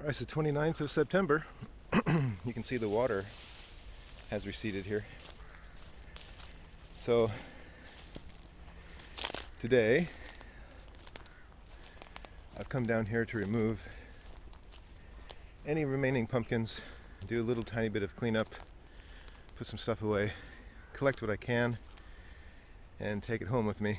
It's the 29th of September. You can see the water has receded here. So today I've come down here to remove any remaining pumpkins, do a little tiny bit of cleanup, put some stuff away, collect what I can, and take it home with me.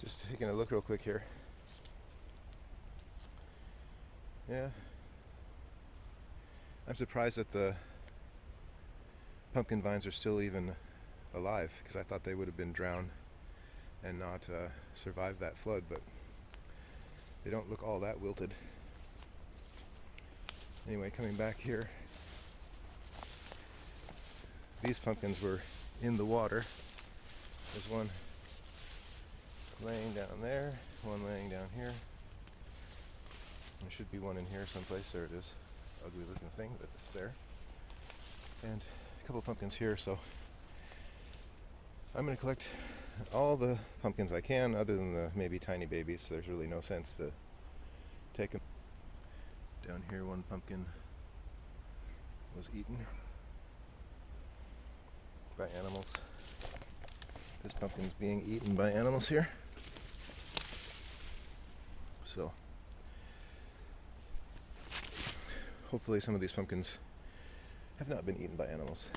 Just taking a look real quick here. Yeah, I'm surprised that the pumpkin vines are still even alive, because I thought they would have been drowned and not survived that flood, but they don't look all that wilted. Anyway, coming back here, these pumpkins were in the water. There's one laying down there, one laying down here. There should be one in here someplace. There it is. Ugly looking thing, but it's there. And a couple pumpkins here, so I'm going to collect all the pumpkins I can, other than the maybe tiny babies. So there's really no sense to take them. Down here, one pumpkin was eaten by animals. This pumpkin's being eaten by animals here. So hopefully some of these pumpkins have not been eaten by animals.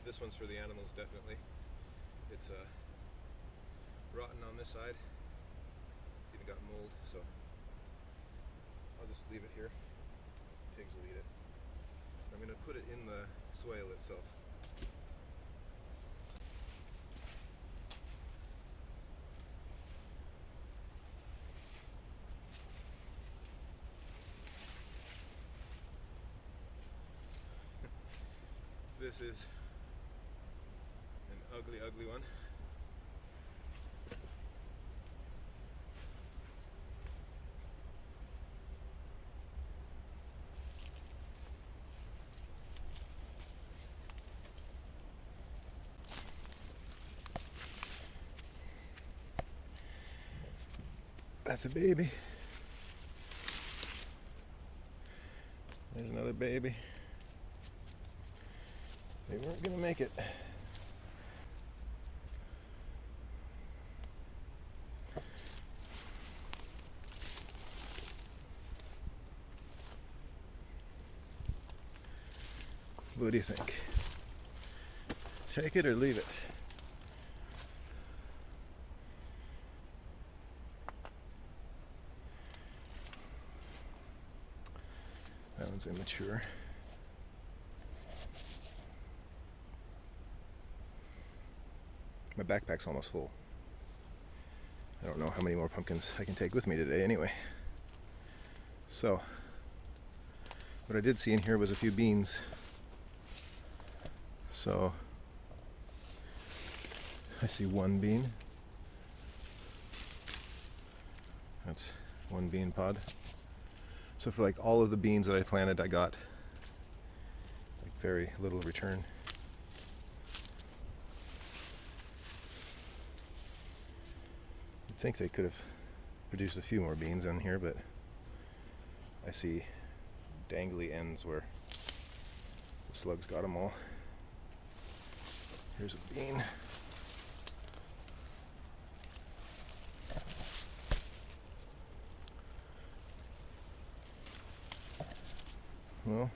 This one's for the animals, definitely. It's rotten on this side. It's even got mold, so I'll just leave it here. Pigs will eat it. I'm going to put it in the swale itself. This is an ugly, ugly one. That's a baby. There's another baby. They weren't going to make it. What do you think? Take it or leave it? That one's immature. My backpack's almost full. I don't know how many more pumpkins I can take with me today anyway. So, what I did see in here was a few beans. So, I see one bean. That's one bean pod. So for like all of the beans that I planted, I got like very little return. think they could have produced a few more beans in here, but I see dangly ends where the slugs got them all. Here's a bean. Well,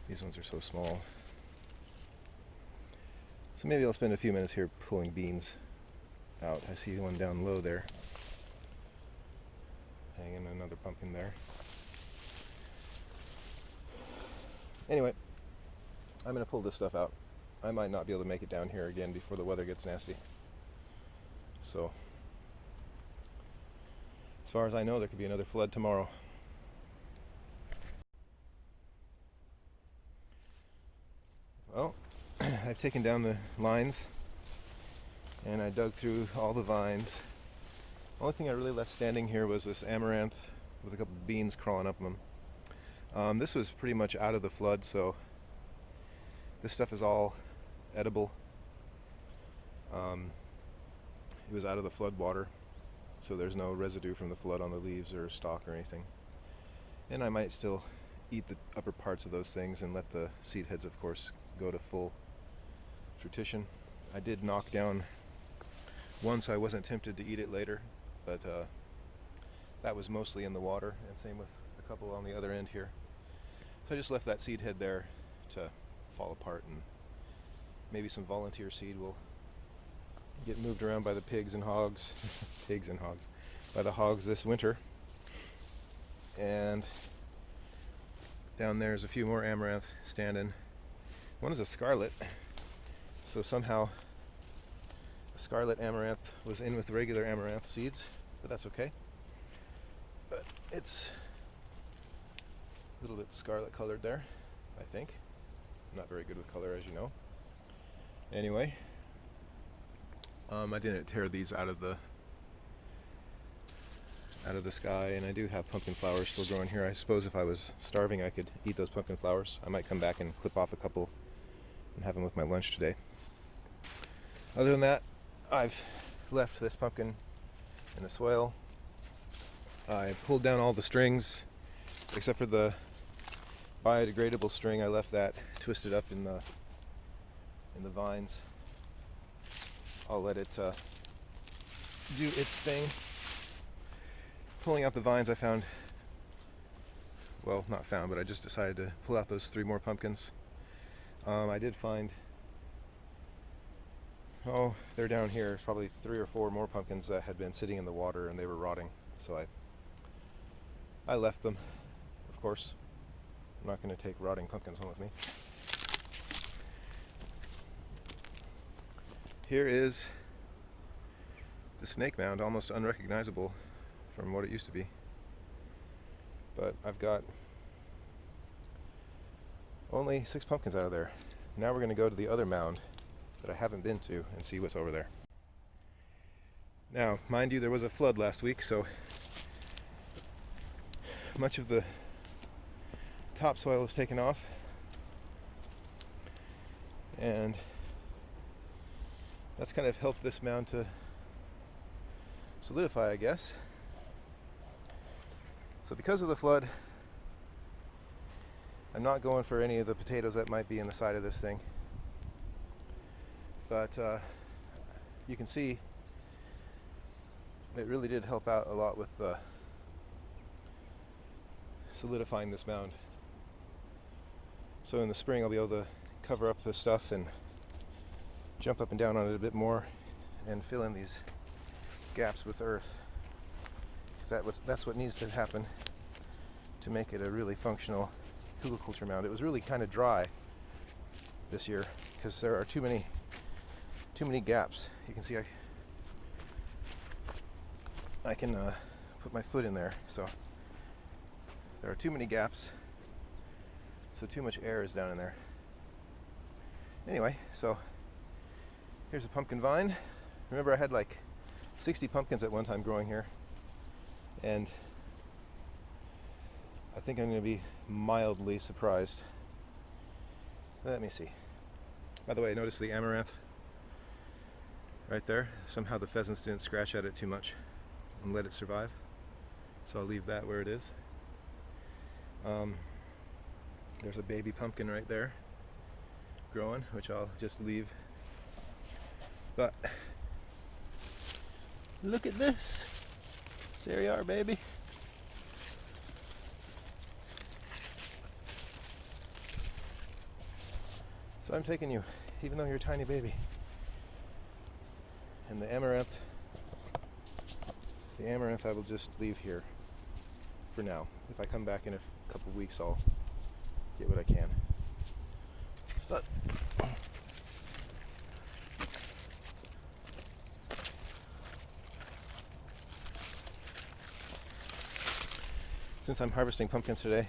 these ones are so small. So maybe I'll spend a few minutes here pulling beans out. I see one down low there. Hanging another pumpkin there. Anyway, I'm going to pull this stuff out. I might not be able to make it down here again before the weather gets nasty. So, as far as I know, there could be another flood tomorrow. Well, I've taken down the lines and I dug through all the vines. The only thing I really left standing here was this amaranth with a couple of beans crawling up them. This was pretty much out of the flood, so this stuff is all edible. It was out of the flood water, so there's no residue from the flood on the leaves or stalk or anything. And I might still eat the upper parts of those things and let the seed heads, of course, go to full fruition. I did knock down one, so I wasn't tempted to eat it later, but that was mostly in the water, and same with a couple on the other end here. So I just left that seed head there to fall apart, and maybe some volunteer seed will get moved around by the pigs and hogs, by the hogs this winter. And down there's a few more amaranth standing. One is a scarlet, so somehow a scarlet amaranth was in with the regular amaranth seeds, but that's okay. But it's a little bit scarlet colored there, I think. I'm not very good with color, as you know. Anyway, I didn't tear these out of the sky, and I do have pumpkin flowers still growing here. I suppose if I was starving, I could eat those pumpkin flowers. I might come back and clip off a couple and have them with my lunch today. Other than that, I've left this pumpkin in the swale. I pulled down all the strings except for the biodegradable string. I left that twisted up in the vines. I'll let it do its thing. Pulling out the vines, I found, well, not found, but I just decided to pull out those 3 more pumpkins. I did find, they're down here, probably 3 or 4 more pumpkins that had been sitting in the water and they were rotting, so I left them, of course. I'm not going to take rotting pumpkins home with me. Here is the snake mound, almost unrecognizable from what it used to be. But I've got only 6 pumpkins out of there. Now we're going to go to the other mound that I haven't been to and see what's over there. Now, mind you, there was a flood last week, so much of the topsoil was taken off, and that's kind of helped this mound to solidify, I guess. So because of the flood, I'm not going for any of the potatoes that might be in the side of this thing. But you can see it really did help out a lot with solidifying this mound. So in the spring I'll be able to cover up the stuff and jump up and down on it a bit more and fill in these gaps with earth. That's what needs to happen to make it a really functional Hugelkultur mound. It was really kind of dry this year because there are too many gaps. You can see I can put my foot in there, so there are too many gaps, so too much air is down in there. Anyway, so here's a pumpkin vine. Remember, I had like 60 pumpkins at one time growing here, and I think I'm going to be mildly surprised. Let me see. By the way, notice the amaranth right there. Somehow the pheasants didn't scratch at it too much and let it survive, so I'll leave that where it is. There's a baby pumpkin right there growing, which I'll just leave. But look at this. There you are, baby. So I'm taking you, even though you're a tiny baby. And the amaranth I will just leave here for now. If I come back in a couple weeks, I'll get what I can. But since I'm harvesting pumpkins today,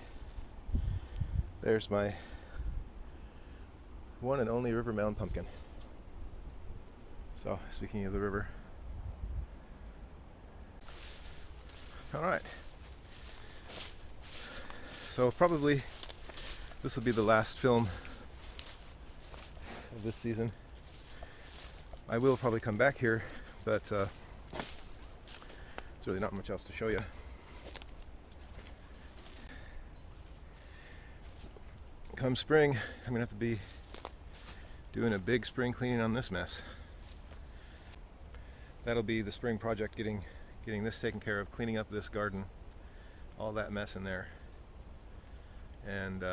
there's my one and only river mound pumpkin. So, speaking of the river. Alright. So probably this will be the last film of this season. I will probably come back here, but there's really not much else to show you. Come spring, I'm gonna have to be doing a big spring cleaning on this mess. That'll be the spring project, getting this taken care of, cleaning up this garden, all that mess in there, and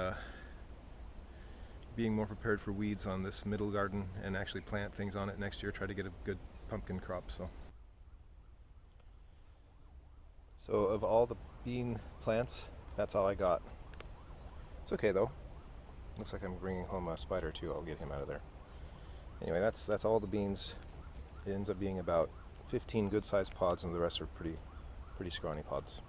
being more prepared for weeds on this middle garden and actually plant things on it next year, try to get a good pumpkin crop. So of all the bean plants, that's all I got. It's okay though. Looks like I'm bringing home a spider too. I'll get him out of there. Anyway, that's all the beans. It ends up being about 15 good-sized pods, and the rest are pretty scrawny pods.